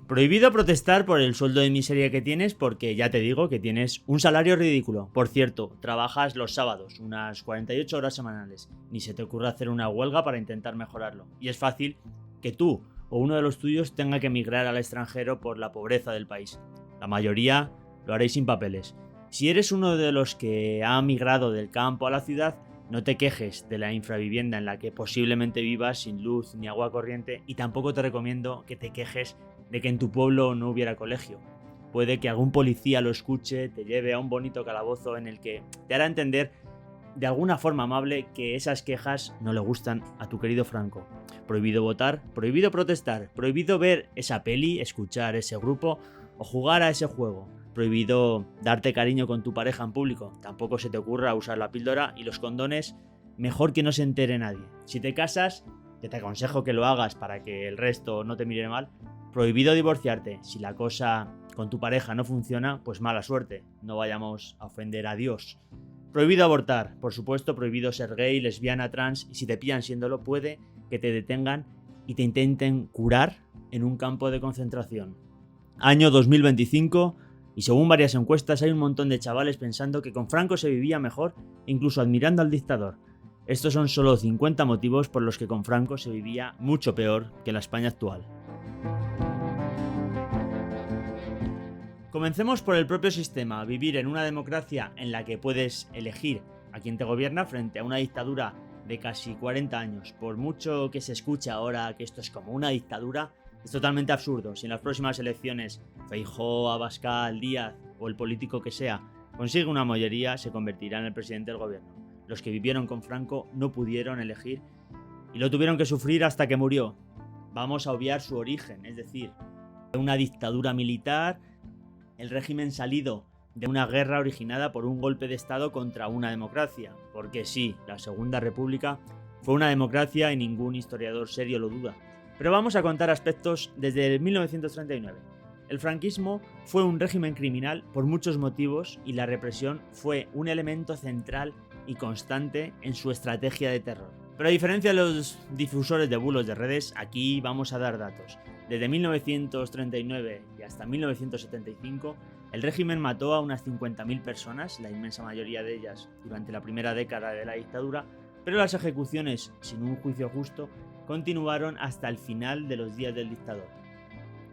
Prohibido protestar por el sueldo de miseria que tienes porque ya te digo que tienes un salario ridículo. Por cierto, trabajas los sábados, unas 48 horas semanales. Ni se te ocurra hacer una huelga para intentar mejorarlo. Y es fácil que tú o uno de los tuyos tenga que emigrar al extranjero por la pobreza del país. La mayoría lo haréis sin papeles. Si eres uno de los que ha migrado del campo a la ciudad, no te quejes de la infravivienda en la que posiblemente vivas sin luz ni agua corriente y tampoco te recomiendo que te quejes de que en tu pueblo no hubiera colegio. Puede que algún policía lo escuche, te lleve a un bonito calabozo en el que te hará entender de alguna forma amable que esas quejas no le gustan a tu querido Franco. Prohibido votar, prohibido protestar, prohibido ver esa peli, escuchar ese grupo o jugar a ese juego. Prohibido darte cariño con tu pareja en público. Tampoco se te ocurra usar la píldora y los condones, mejor que no se entere nadie. Si te casas, que te aconsejo que lo hagas para que el resto no te mire mal. Prohibido divorciarte. Si la cosa con tu pareja no funciona, pues mala suerte. No vayamos a ofender a Dios. Prohibido abortar. Por supuesto, prohibido ser gay, lesbiana, trans. Y si te pillan siéndolo, puede que te detengan y te intenten curar en un campo de concentración. Año 2025. Y según varias encuestas hay un montón de chavales pensando que con Franco se vivía mejor, incluso admirando al dictador. Estos son solo 50 motivos por los que con Franco se vivía mucho peor que en la España actual. Comencemos por el propio sistema. Vivir en una democracia en la que puedes elegir a quien te gobierna frente a una dictadura de casi 40 años. Por mucho que se escuche ahora que esto es como una dictadura, es totalmente absurdo. Si en las próximas elecciones Feijóo, Abascal, Díaz o el político que sea consigue una mayoría, se convertirá en el presidente del gobierno. Los que vivieron con Franco no pudieron elegir y lo tuvieron que sufrir hasta que murió. Vamos a obviar su origen, es decir, una dictadura militar, el régimen salido de una guerra originada por un golpe de estado contra una democracia. Porque sí, la Segunda República fue una democracia y ningún historiador serio lo duda. Pero vamos a contar aspectos desde 1939. El franquismo fue un régimen criminal por muchos motivos y la represión fue un elemento central y constante en su estrategia de terror. Pero a diferencia de los difusores de bulos de redes, aquí vamos a dar datos. Desde 1939 y hasta 1975, el régimen mató a unas 50.000 personas, la inmensa mayoría de ellas durante la primera década de la dictadura, pero las ejecuciones sin un juicio justo continuaron hasta el final de los días del dictador.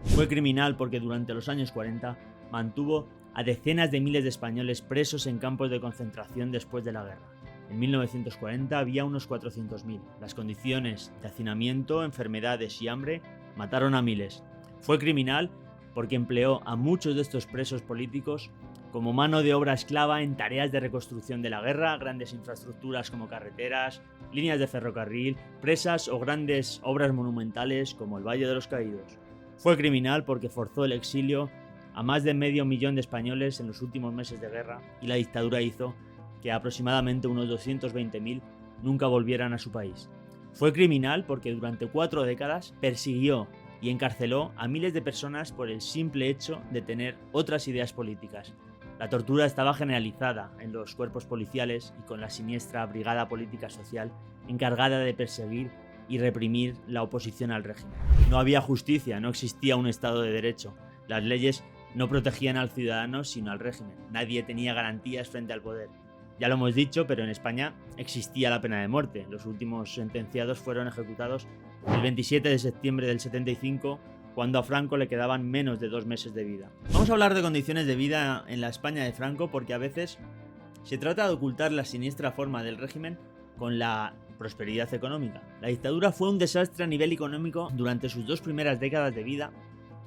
Fue criminal porque durante los años 40 mantuvo a decenas de miles de españoles presos en campos de concentración después de la guerra. En 1940 había unos 400.000. Las condiciones de hacinamiento, enfermedades y hambre mataron a miles. Fue criminal porque empleó a muchos de estos presos políticos como mano de obra esclava en tareas de reconstrucción de la guerra, grandes infraestructuras como carreteras, líneas de ferrocarril, presas o grandes obras monumentales como el Valle de los Caídos. Fue criminal porque forzó el exilio a más de 500.000 de españoles en los últimos meses de guerra y la dictadura hizo que aproximadamente unos 220.000 nunca volvieran a su país. Fue criminal porque durante 4 décadas persiguió y encarceló a miles de personas por el simple hecho de tener otras ideas políticas. La tortura estaba generalizada en los cuerpos policiales y con la siniestra Brigada Política Social encargada de perseguir y reprimir la oposición al régimen. No había justicia, no existía un Estado de Derecho. Las leyes no protegían al ciudadano sino al régimen. Nadie tenía garantías frente al poder. Ya lo hemos dicho, pero en España existía la pena de muerte. Los últimos sentenciados fueron ejecutados el 27 de septiembre del 75, cuando a Franco le quedaban menos de 2 meses de vida. Vamos a hablar de condiciones de vida en la España de Franco porque a veces se trata de ocultar la siniestra forma del régimen con la prosperidad económica. La dictadura fue un desastre a nivel económico durante sus 2 primeras décadas de vida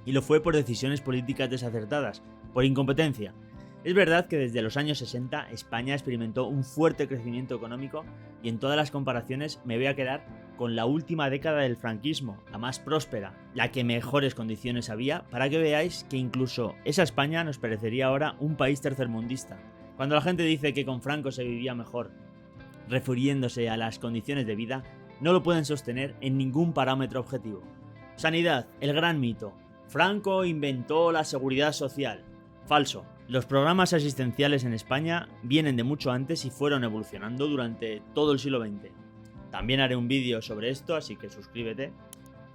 y lo fue por decisiones políticas desacertadas, por incompetencia. Es verdad que desde los años 60 España experimentó un fuerte crecimiento económico y en todas las comparaciones me voy a quedar con la última década del franquismo, la más próspera, la que mejores condiciones había, para que veáis que incluso esa España nos parecería ahora un país tercermundista. Cuando la gente dice que con Franco se vivía mejor, refiriéndose a las condiciones de vida, no lo pueden sostener en ningún parámetro objetivo. Sanidad, el gran mito. Franco inventó la seguridad social. Falso. Los programas asistenciales en España vienen de mucho antes y fueron evolucionando durante todo el siglo XX. También haré un vídeo sobre esto, así que suscríbete.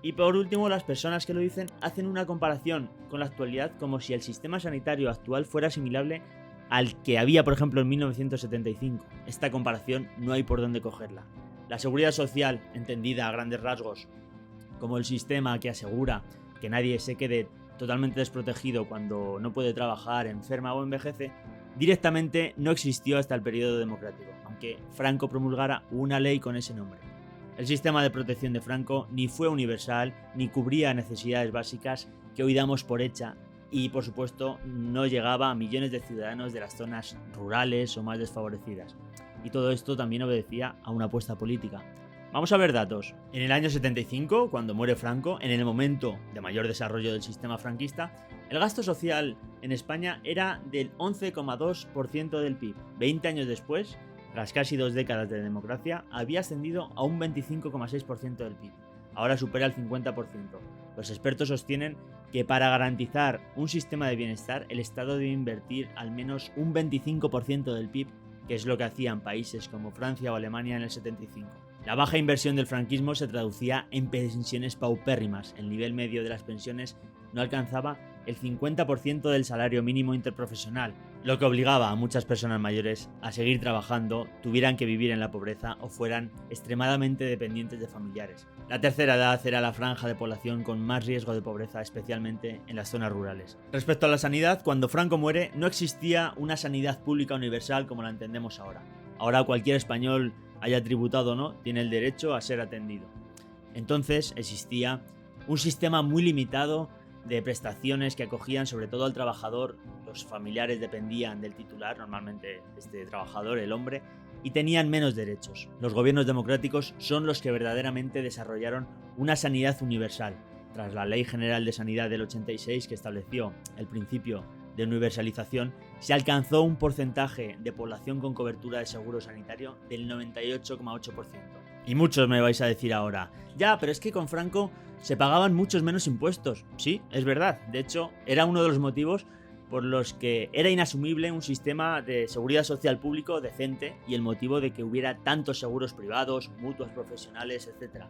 Y por último, las personas que lo dicen hacen una comparación con la actualidad como si el sistema sanitario actual fuera asimilable al que había, por ejemplo, en 1975. Esta comparación no hay por dónde cogerla. La seguridad social, entendida a grandes rasgos como el sistema que asegura que nadie se quede totalmente desprotegido cuando no puede trabajar, enferma o envejece, directamente no existió hasta el periodo democrático, aunque Franco promulgara una ley con ese nombre. El sistema de protección de Franco ni fue universal, ni cubría necesidades básicas que hoy damos por hecha y, por supuesto, no llegaba a millones de ciudadanos de las zonas rurales o más desfavorecidas. Y todo esto también obedecía a una apuesta política. Vamos a ver datos. En el año 75, cuando muere Franco, en el momento de mayor desarrollo del sistema franquista, el gasto social en España era del 11,2% del PIB. 20 años después, tras casi 2 décadas de democracia, había ascendido a un 25,6% del PIB. Ahora supera el 50%. Los expertos sostienen que para garantizar un sistema de bienestar, el Estado debe invertir al menos un 25% del PIB, que es lo que hacían países como Francia o Alemania en el 75. La baja inversión del franquismo se traducía en pensiones paupérrimas. El nivel medio de las pensiones no alcanzaba el 50% del salario mínimo interprofesional, lo que obligaba a muchas personas mayores a seguir trabajando, tuvieran que vivir en la pobreza o fueran extremadamente dependientes de familiares. La tercera edad era la franja de población con más riesgo de pobreza, especialmente en las zonas rurales. Respecto a la sanidad, cuando Franco muere no existía una sanidad pública universal como la entendemos ahora. Ahora cualquier español, haya tributado o no, tiene el derecho a ser atendido. Entonces existía un sistema muy limitado de prestaciones que acogían sobre todo al trabajador. Los familiares dependían del titular, normalmente este trabajador, el hombre, y tenían menos derechos. Los gobiernos democráticos son los que verdaderamente desarrollaron una sanidad universal. Tras la Ley General de Sanidad del 86, que estableció el principio de universalización, se alcanzó un porcentaje de población con cobertura de seguro sanitario del 98,8%. Y muchos me vais a decir ahora, ya, pero es que con Franco se pagaban muchos menos impuestos. Sí, es verdad. De hecho, era uno de los motivos por los que era inasumible un sistema de seguridad social público decente y el motivo de que hubiera tantos seguros privados, mutuas profesionales, etc.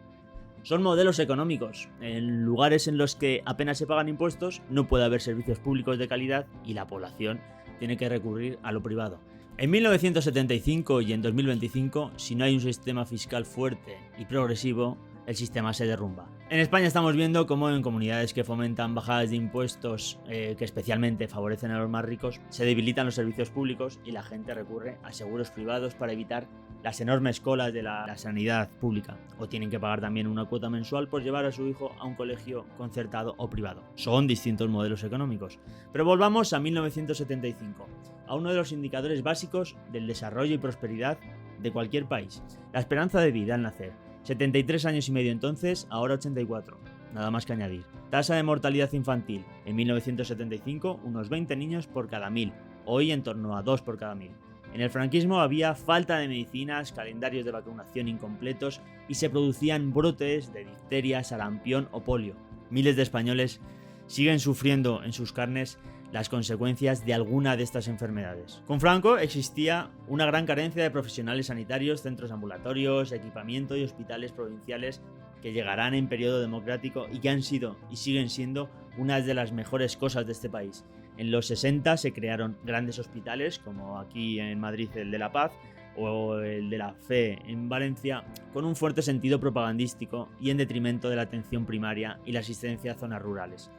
Son modelos económicos. En lugares en los que apenas se pagan impuestos no puede haber servicios públicos de calidad y la población tiene que recurrir a lo privado. En 1975 y en 2025, si no hay un sistema fiscal fuerte y progresivo, el sistema se derrumba. En España estamos viendo cómo en comunidades que fomentan bajadas de impuestos que especialmente favorecen a los más ricos, se debilitan los servicios públicos y la gente recurre a seguros privados para evitar las enormes colas de la sanidad pública, o tienen que pagar también una cuota mensual por llevar a su hijo a un colegio concertado o privado. Son distintos modelos económicos. Pero volvamos a 1975, a uno de los indicadores básicos del desarrollo y prosperidad de cualquier país, la esperanza de vida al nacer. 73 años y medio entonces, ahora 84. Nada más que añadir. Tasa de mortalidad infantil. En 1975, unos 20 niños por cada 1000. Hoy en torno a 2 por cada 1000. En el franquismo había falta de medicinas, calendarios de vacunación incompletos y se producían brotes de difteria, sarampión o polio. Miles de españoles siguen sufriendo en sus carnes las consecuencias de alguna de estas enfermedades. Con Franco existía una gran carencia de profesionales sanitarios, centros ambulatorios, equipamiento y hospitales provinciales que llegarán en periodo democrático y que han sido y siguen siendo una de las mejores cosas de este país. En los 60 se crearon grandes hospitales, como aquí en Madrid el de La Paz o el de la Fe en Valencia, con un fuerte sentido propagandístico y en detrimento de la atención primaria y la asistencia a zonas rurales.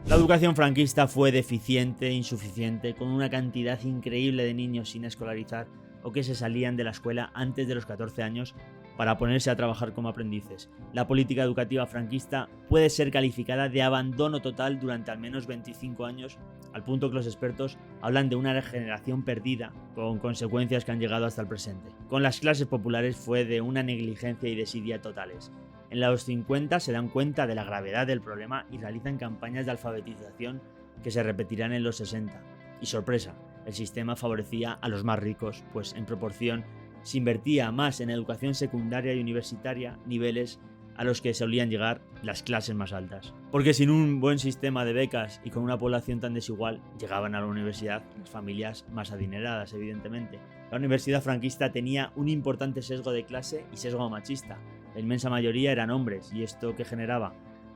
La educación franquista fue deficiente e insuficiente, con una cantidad increíble de niños sin escolarizar o que se salían de la escuela antes de los 14 años para ponerse a trabajar como aprendices. La política educativa franquista puede ser calificada de abandono total durante al menos 25 años, al punto que los expertos hablan de una generación perdida, con consecuencias que han llegado hasta el presente. Con las clases populares fue de una negligencia y desidia totales. En los 50 se dan cuenta de la gravedad del problema y realizan campañas de alfabetización que se repetirán en los 60. Y sorpresa, el sistema favorecía a los más ricos, pues en proporción se invertía más en educación secundaria y universitaria, niveles a los que solían llegar las clases más altas. Porque sin un buen sistema de becas y con una población tan desigual, llegaban a la universidad las familias más adineradas, evidentemente. La universidad franquista tenía un importante sesgo de clase y sesgo machista. La inmensa mayoría eran hombres, y esto que generaba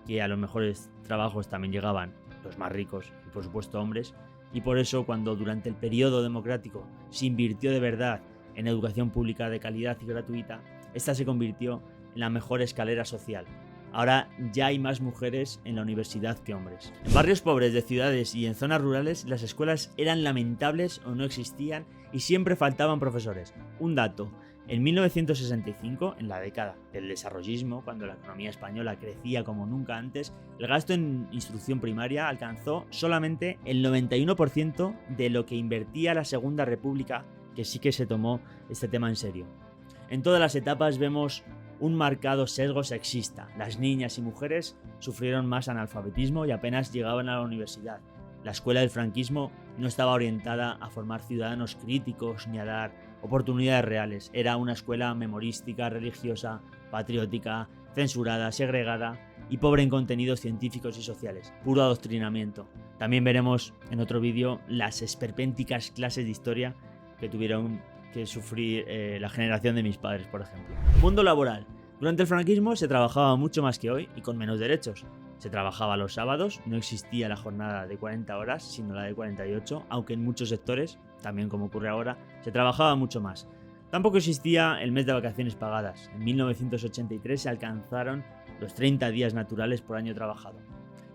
que a los mejores trabajos también llegaban los más ricos y por supuesto hombres, y por eso cuando durante el periodo democrático se invirtió de verdad en educación pública de calidad y gratuita, esta se convirtió en la mejor escalera social. Ahora ya hay más mujeres en la universidad que hombres. En barrios pobres de ciudades y en zonas rurales las escuelas eran lamentables o no existían y siempre faltaban profesores. Un dato: en 1965, en la década del desarrollismo, cuando la economía española crecía como nunca antes, el gasto en instrucción primaria alcanzó solamente el 91% de lo que invertía la Segunda República, que sí que se tomó este tema en serio. En todas las etapas vemos un marcado sesgo sexista. Las niñas y mujeres sufrieron más analfabetismo y apenas llegaban a la universidad. La escuela del franquismo no estaba orientada a formar ciudadanos críticos ni a dar oportunidades reales. Era una escuela memorística, religiosa, patriótica, censurada, segregada y pobre en contenidos científicos y sociales. Puro adoctrinamiento. También veremos en otro vídeo las esperpénticas clases de historia que tuvieron que sufrir la generación de mis padres, por ejemplo. Mundo laboral. Durante el franquismo se trabajaba mucho más que hoy y con menos derechos. Se trabajaba los sábados, no existía la jornada de 40 horas, sino la de 48, aunque en muchos sectores, también como ocurre ahora, se trabajaba mucho más. Tampoco existía el mes de vacaciones pagadas. En 1983 se alcanzaron los 30 días naturales por año trabajado.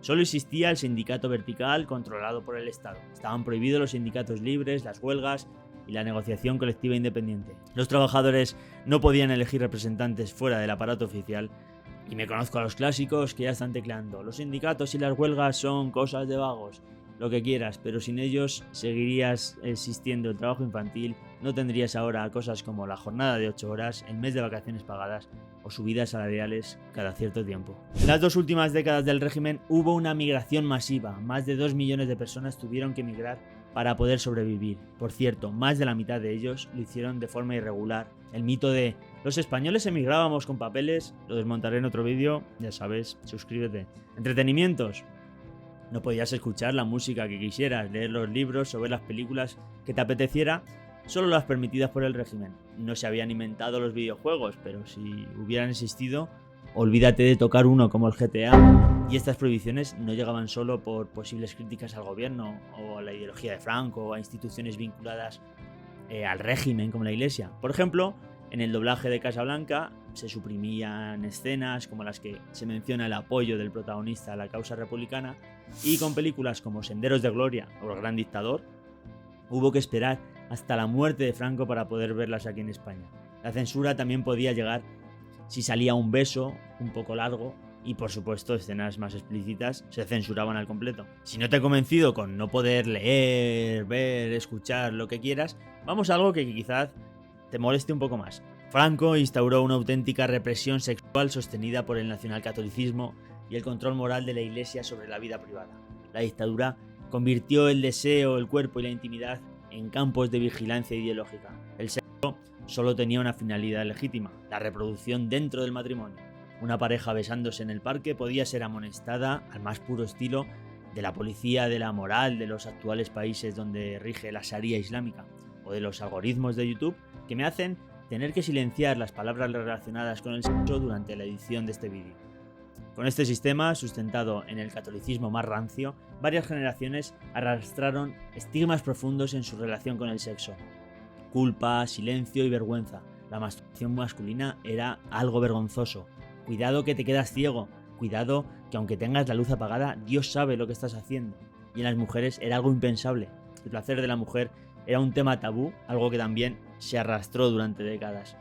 Solo existía el sindicato vertical controlado por el Estado. Estaban prohibidos los sindicatos libres, las huelgas y la negociación colectiva independiente. Los trabajadores no podían elegir representantes fuera del aparato oficial. Y me conozco a los clásicos que ya están tecleando: los sindicatos y las huelgas son cosas de vagos, lo que quieras, pero sin ellos seguirías existiendo el trabajo infantil, no tendrías ahora cosas como la jornada de 8 horas, el mes de vacaciones pagadas o subidas salariales cada cierto tiempo. En las 2 últimas décadas del régimen hubo una migración masiva. Más de 2 millones de personas tuvieron que emigrar para poder sobrevivir. Por cierto, más de la mitad de ellos lo hicieron de forma irregular. El mito de los españoles emigrábamos con papeles lo desmontaré en otro vídeo, ya sabes, suscríbete. Entretenimientos. No podías escuchar la música que quisieras, leer los libros o ver las películas que te apeteciera, solo las permitidas por el régimen. No se habían inventado los videojuegos, pero si hubieran existido, olvídate de tocar uno como el GTA. Y estas prohibiciones no llegaban solo por posibles críticas al gobierno o a la ideología de Franco o a instituciones vinculadas al régimen como la Iglesia. Por ejemplo, en el doblaje de Casablanca se suprimían escenas como las que se menciona el apoyo del protagonista a la causa republicana, y con películas como Senderos de Gloria o El Gran Dictador hubo que esperar hasta la muerte de Franco para poder verlas aquí en España. La censura también podía llegar si salía un beso un poco largo, y por supuesto escenas más explícitas se censuraban al completo. Si no te he convencido con no poder leer, ver, escuchar lo que quieras, vamos a algo que quizás te moleste un poco más. Franco instauró una auténtica represión sexual sostenida por el nacionalcatolicismo y el control moral de la Iglesia sobre la vida privada. La dictadura convirtió el deseo, el cuerpo y la intimidad en campos de vigilancia ideológica. El sexo solo tenía una finalidad legítima: la reproducción dentro del matrimonio. Una pareja besándose en el parque podía ser amonestada al más puro estilo de la policía de la moral de los actuales países donde rige la Sharia islámica, o de los algoritmos de YouTube que me hacen tener que silenciar las palabras relacionadas con el sexo durante la edición de este vídeo. Con este sistema, sustentado en el catolicismo más rancio, varias generaciones arrastraron estigmas profundos en su relación con el sexo. Culpa, silencio y vergüenza. La masturbación masculina era algo vergonzoso. Cuidado que te quedas ciego. Cuidado que aunque tengas la luz apagada, Dios sabe lo que estás haciendo. Y en las mujeres era algo impensable. El placer de la mujer era un tema tabú, algo que también se arrastró durante décadas.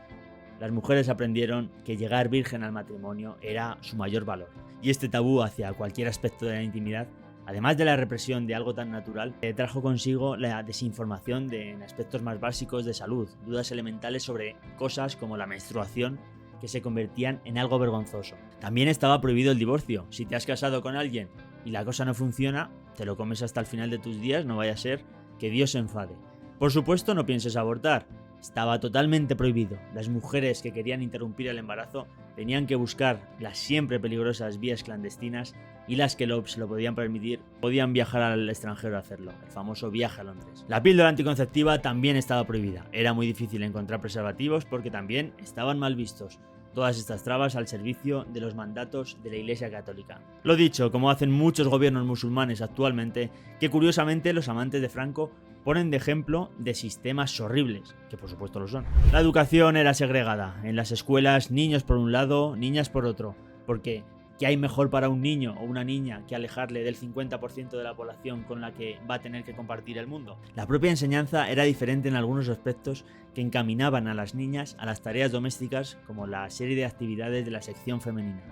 Las mujeres aprendieron que llegar virgen al matrimonio era su mayor valor. Y este tabú hacia cualquier aspecto de la intimidad, además de la represión de algo tan natural, trajo consigo la desinformación en aspectos más básicos de salud, dudas elementales sobre cosas como la menstruación, que se convertían en algo vergonzoso. También estaba prohibido el divorcio. Si te has casado con alguien y la cosa no funciona, te lo comes hasta el final de tus días, no vaya a ser que Dios se enfade. Por supuesto, no pienses abortar. Estaba totalmente prohibido. Las mujeres que querían interrumpir el embarazo tenían que buscar las siempre peligrosas vías clandestinas, y las que se lo podían permitir podían viajar al extranjero a hacerlo, el famoso viaje a Londres. La píldora anticonceptiva también estaba prohibida. Era muy difícil encontrar preservativos porque también estaban mal vistos. todas estas trabas al servicio de los mandatos de la Iglesia Católica. Lo dicho, como hacen muchos gobiernos musulmanes actualmente, que curiosamente los amantes de Franco ponen de ejemplo de sistemas horribles, que por supuesto lo son. La educación era segregada, en las escuelas niños por un lado, niñas por otro, porque ¿qué hay mejor para un niño o una niña que alejarle del 50% de la población con la que va a tener que compartir el mundo? La propia enseñanza era diferente en algunos aspectos que encaminaban a las niñas a las tareas domésticas, como la serie de actividades de la sección femenina.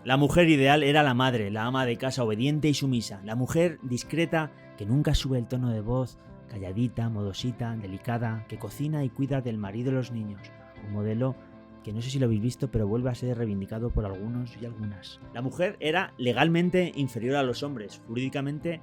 La mujer ideal era la madre, la ama de casa obediente y sumisa, la mujer discreta que nunca sube el tono de voz, calladita, modosita, delicada, que cocina y cuida del marido y los niños, un modelo que no sé si lo habéis visto, pero vuelve a ser reivindicado por algunos y algunas. La mujer era legalmente inferior a los hombres, jurídicamente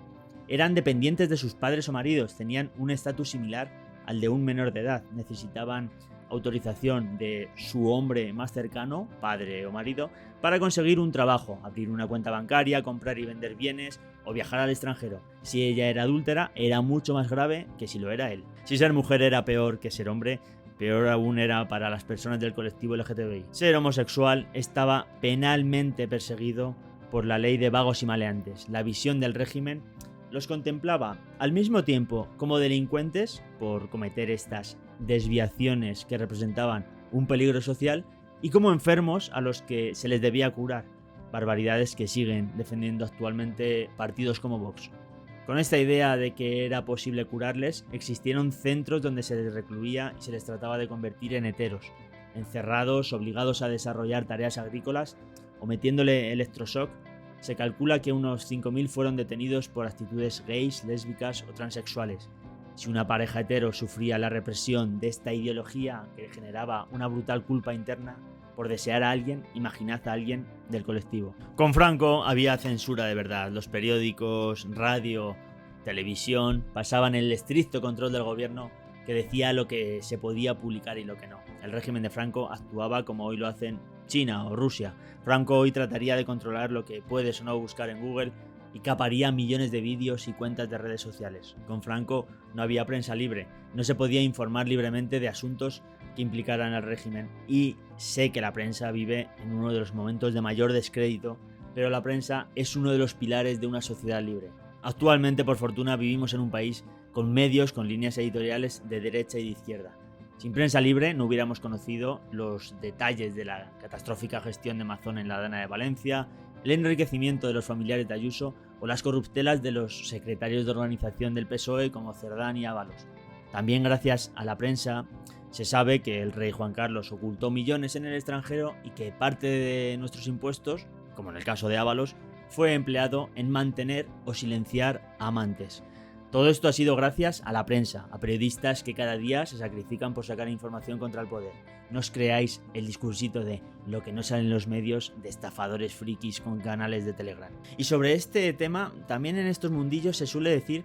eran dependientes de sus padres o maridos, tenían un estatus similar al de un menor de edad, necesitaban autorización de su hombre más cercano, padre o marido, para conseguir un trabajo, abrir una cuenta bancaria, comprar y vender bienes o viajar al extranjero. Si ella era adúltera, era mucho más grave que si lo era él. Si ser mujer era peor que ser hombre, peor aún era para las personas del colectivo LGTBI. Ser homosexual estaba penalmente perseguido por la ley de vagos y maleantes. La visión del régimen los contemplaba al mismo tiempo como delincuentes por cometer estas desviaciones que representaban un peligro social y como enfermos a los que se les debía curar, barbaridades que siguen defendiendo actualmente partidos como Vox. Con esta idea de que era posible curarles, existieron centros donde se les recluía y se les trataba de convertir en heteros, encerrados, obligados a desarrollar tareas agrícolas o metiéndole electroshock. Se calcula que unos 5.000 fueron detenidos por actitudes gays, lésbicas o transexuales. Si una pareja hetero sufría la represión de esta ideología que generaba una brutal culpa interna por desear a alguien, imaginad a alguien del colectivo. Con Franco había censura de verdad. Los periódicos, radio, televisión pasaban el estricto control del gobierno que decía lo que se podía publicar y lo que no. El régimen de Franco actuaba como hoy lo hacen China o Rusia. Franco hoy trataría de controlar lo que puedes o no buscar en Google y caparía millones de vídeos y cuentas de redes sociales. Con Franco no había prensa libre, no se podía informar libremente de asuntos que implicaran al régimen. Y sé que la prensa vive en uno de los momentos de mayor descrédito, pero la prensa es uno de los pilares de una sociedad libre. Actualmente, por fortuna, vivimos en un país con medios, con líneas editoriales de derecha y de izquierda. Sin prensa libre no hubiéramos conocido los detalles de la catastrófica gestión de Mazón en la Dana de Valencia, el enriquecimiento de los familiares de Ayuso o las corruptelas de los secretarios de organización del PSOE como Cerdán y Ábalos. También gracias a la prensa se sabe que el rey Juan Carlos ocultó millones en el extranjero y que parte de nuestros impuestos, como en el caso de Ábalos, fue empleado en mantener o silenciar a amantes. Todo esto ha sido gracias a la prensa, a periodistas que cada día se sacrifican por sacar información contra el poder. No os creáis el discursito de lo que no sale en los medios de estafadores frikis con canales de Telegram. Y sobre este tema, también en estos mundillos se suele decir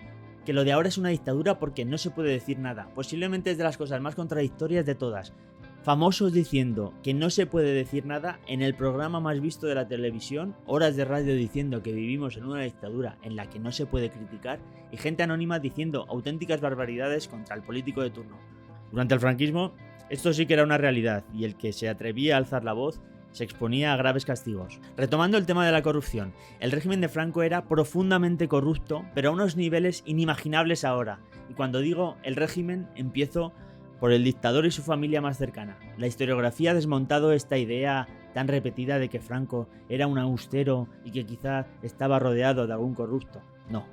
que lo de ahora es una dictadura porque no se puede decir nada. Posiblemente es de las cosas más contradictorias de todas. Famosos diciendo que no se puede decir nada en el programa más visto de la televisión, horas de radio diciendo que vivimos en una dictadura en la que no se puede criticar y gente anónima diciendo auténticas barbaridades contra el político de turno. Durante el franquismo, esto sí que era una realidad y el que se atrevía a alzar la voz se exponía a graves castigos. Retomando el tema de la corrupción, el régimen de Franco era profundamente corrupto, pero a unos niveles inimaginables ahora. Y cuando digo el régimen, empiezo por el dictador y su familia más cercana. La historiografía ha desmontado esta idea tan repetida de que Franco era un austero y que quizá estaba rodeado de algún corrupto. No.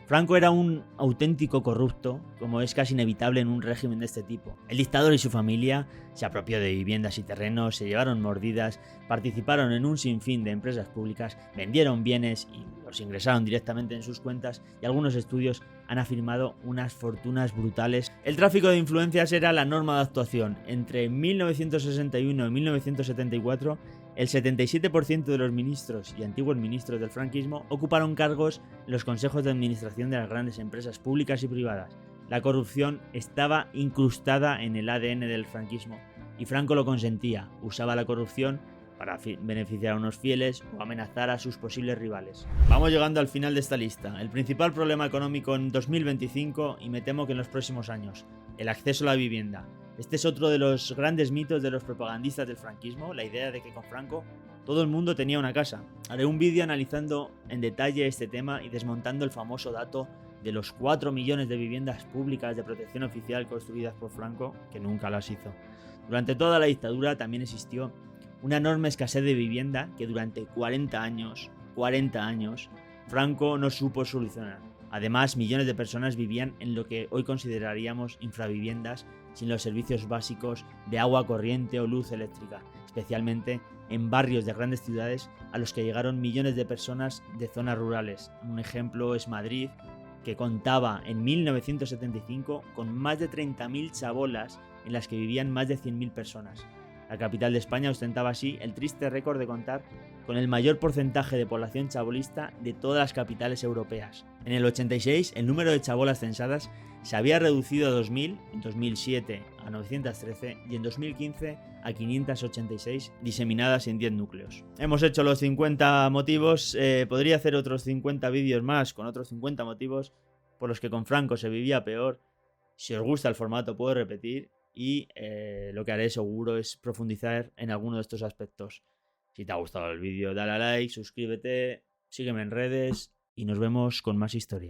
Franco era un auténtico corrupto, como es casi inevitable en un régimen de este tipo. El dictador y su familia se apropió de viviendas y terrenos, se llevaron mordidas, participaron en un sinfín de empresas públicas, vendieron bienes y los ingresaron directamente en sus cuentas y algunos estudios han afirmado unas fortunas brutales. El tráfico de influencias era la norma de actuación. Entre 1961 y 1974, el 77% de los ministros y antiguos ministros del franquismo ocuparon cargos en los consejos de administración de las grandes empresas públicas y privadas. La corrupción estaba incrustada en el ADN del franquismo y Franco lo consentía, usaba la corrupción para beneficiar a unos fieles o amenazar a sus posibles rivales. Vamos llegando al final de esta lista. El principal problema económico en 2025 y me temo que en los próximos años, el acceso a la vivienda. Este es otro de los grandes mitos de los propagandistas del franquismo, la idea de que con Franco todo el mundo tenía una casa. Haré un vídeo analizando en detalle este tema y desmontando el famoso dato de los 4 millones de viviendas públicas de protección oficial construidas por Franco, que nunca las hizo. Durante toda la dictadura también existió una enorme escasez de vivienda que durante 40 años, Franco no supo solucionar. Además, millones de personas vivían en lo que hoy consideraríamos infraviviendas, sin los servicios básicos de agua corriente o luz eléctrica, especialmente en barrios de grandes ciudades a los que llegaron millones de personas de zonas rurales. Un ejemplo es Madrid, que contaba en 1975 con más de 30.000 chabolas en las que vivían más de 100.000 personas. La capital de España ostentaba así el triste récord de contar con el mayor porcentaje de población chabolista de todas las capitales europeas. En el 86, el número de chabolas censadas se había reducido a 2.000, en 2007 a 913 y en 2015 a 586, diseminadas en 10 núcleos. Hemos hecho los 50 motivos, podría hacer otros 50 vídeos más con otros 50 motivos por los que con Franco se vivía peor. Si os gusta el formato puedo repetir y lo que haré seguro es profundizar en alguno de estos aspectos. Si te ha gustado el vídeo dale a like, suscríbete, sígueme en redes y nos vemos con más historia.